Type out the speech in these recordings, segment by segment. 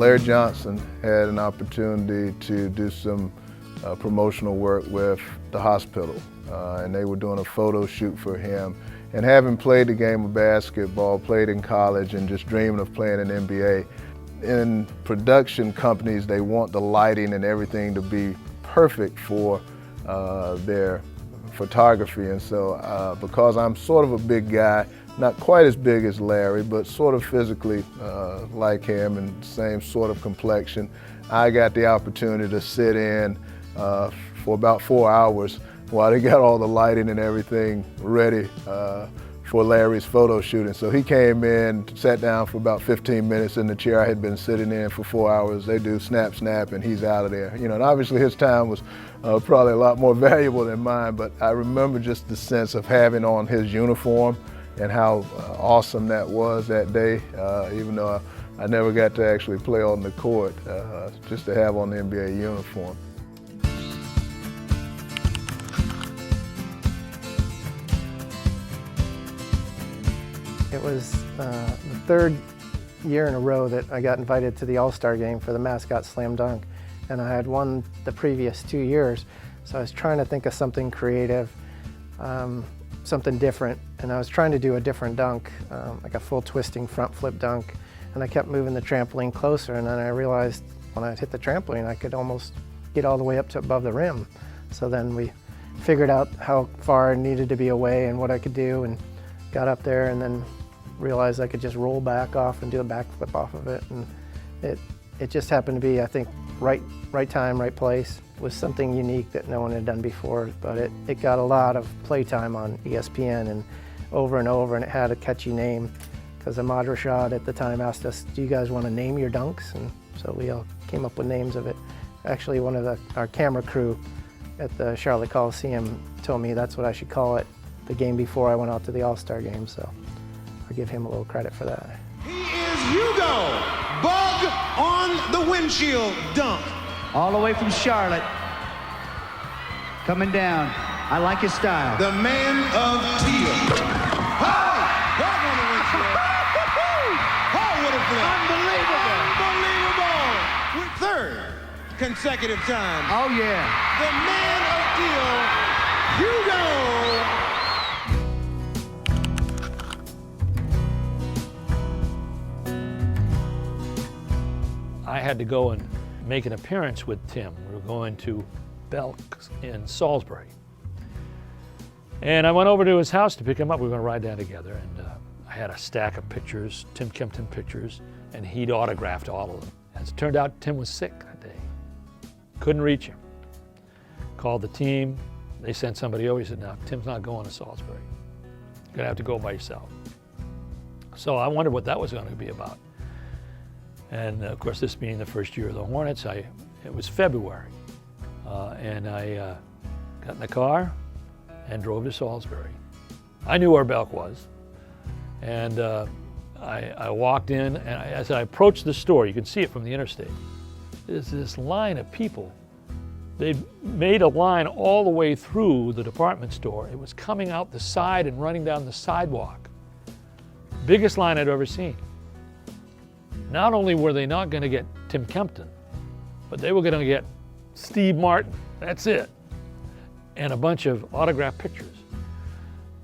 Larry Johnson had an opportunity to do some promotional work with the hospital, and they were doing a photo shoot for him. And having played the game of basketball, played in college, and just dreaming of playing in the NBA, in production companies, they want the lighting and everything to be perfect for their photography. And so because I'm sort of a big guy, not quite as big as Larry, but sort of physically like him and same sort of complexion, I got the opportunity to sit in for about 4 hours while they got all the lighting and everything ready for Larry's photo shooting. So he came in, sat down for about 15 minutes in the chair I had been sitting in for 4 hours. They do snap, snap, and he's out of there. You know, and obviously his time was probably a lot more valuable than mine, but I remember just the sense of having on his uniform and how awesome that was that day, even though I never got to actually play on the court, just to have on the NBA uniform. It was the third year in a row that I got invited to the All-Star game for the mascot slam dunk, and I had won the previous 2 years, so I was trying to think of something creative, something different, and I was trying to do a different dunk, like a full twisting front flip dunk, and I kept moving the trampoline closer, and then I realized when I hit the trampoline I could almost get all the way up to above the rim. So then we figured out how far I needed to be away and what I could do, and got up there, and then realized I could just roll back off and do a backflip off of it, and it just happened to be, I think, right time, right place. It was something unique that no one had done before, but it got a lot of playtime on ESPN and over, and it had a catchy name, because Ahmad Rashad at the time asked us, do you guys want to name your dunks? And so we all came up with names of it. Actually, one of our camera crew at the Charlotte Coliseum told me that's what I should call it the game before I went out to the All-Star game, so I'll give him a little credit for that. He is Hugo, bug on the windshield dunk. All the way from Charlotte, coming down. I like his style. The man of teal. Hey, bug on the windshield. Oh, what a flip. Unbelievable. Unbelievable. Third consecutive time. Oh, yeah. The man of teal, Hugo. I had to go and make an appearance with Tim. We were going to Belk's in Salisbury. And I went over to his house to pick him up. We were going to ride down together. And I had a stack of pictures, Tim Kempton pictures, and he'd autographed all of them. As it turned out, Tim was sick that day. Couldn't reach him. Called the team. They sent somebody over. He said, no, Tim's not going to Salisbury. You're going to have to go by yourself. So I wondered what that was going to be about. And of course, this being the first year of the Hornets, it was February. And I got in the car and drove to Salisbury. I knew where Belk was. And I walked in, and as I approached the store, you can see it from the interstate, there's this line of people. They'd made a line all the way through the department store. It was coming out the side and running down the sidewalk. Biggest line I'd ever seen. Not only were they not going to get Tim Kempton, but they were going to get Steve Martin, that's it, and a bunch of autographed pictures.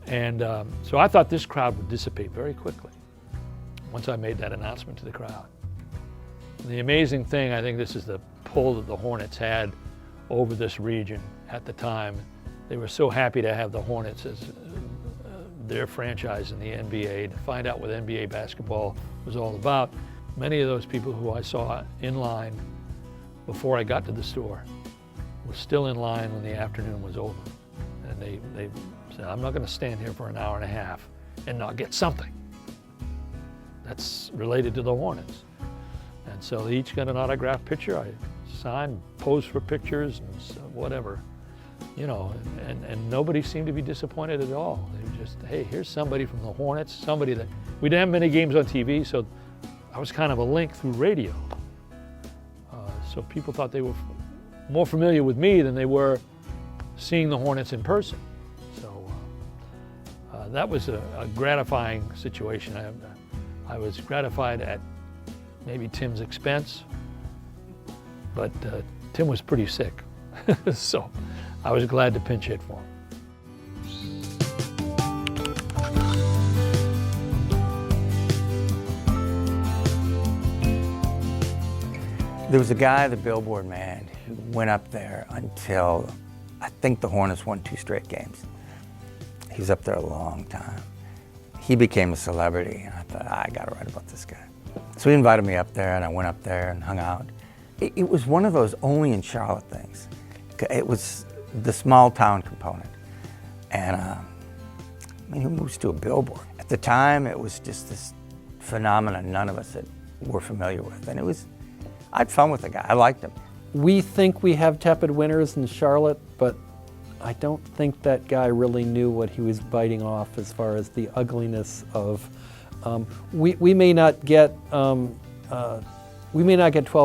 And so I thought this crowd would dissipate very quickly once I made that announcement to the crowd. The amazing thing, I think this is the pull that the Hornets had over this region at the time. They were so happy to have the Hornets as their franchise in the NBA, to find out what NBA basketball was all about. Many of those people who I saw in line before I got to the store were still in line when the afternoon was over. And they said, I'm not going to stand here for an hour and a half and not get something that's related to the Hornets. And so they each got an autographed picture. I signed, posed for pictures, and whatever, you know, and nobody seemed to be disappointed at all. They were just, hey, here's somebody from the Hornets, somebody that, we didn't have many games on TV, so I was kind of a link through radio. So people thought they were more familiar with me than they were seeing the Hornets in person. So that was a gratifying situation. I was gratified at maybe Tim's expense, but Tim was pretty sick, so I was glad to pinch hit for him. There was a guy, the billboard man, who went up there until I think the Hornets won 2 straight games. He was up there a long time. He became a celebrity, and I thought, I gotta write about this guy. So he invited me up there, and I went up there and hung out. It was one of those only in Charlotte things. It was the small town component. And I mean, who moves to a billboard? At the time, it was just this phenomenon none of us were familiar with. And I had fun with the guy. I liked him. We think we have tepid winters in Charlotte, but I don't think that guy really knew what he was biting off as far as the ugliness of. We may not get 12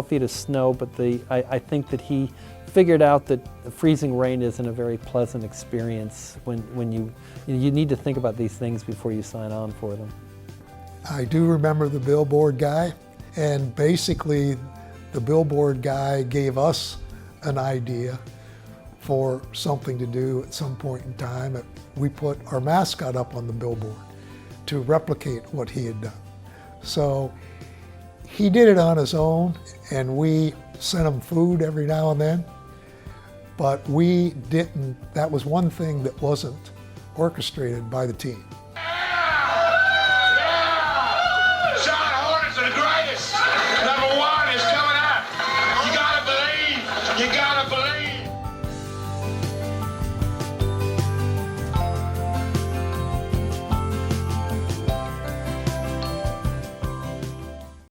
feet of snow, but I think that he figured out that freezing rain isn't a very pleasant experience when you need to think about these things before you sign on for them. I do remember the billboard guy, and basically the billboard guy gave us an idea for something to do at some point in time. We put our mascot up on the billboard to replicate what he had done. So he did it on his own, and we sent him food every now and then, but that was one thing that wasn't orchestrated by the team.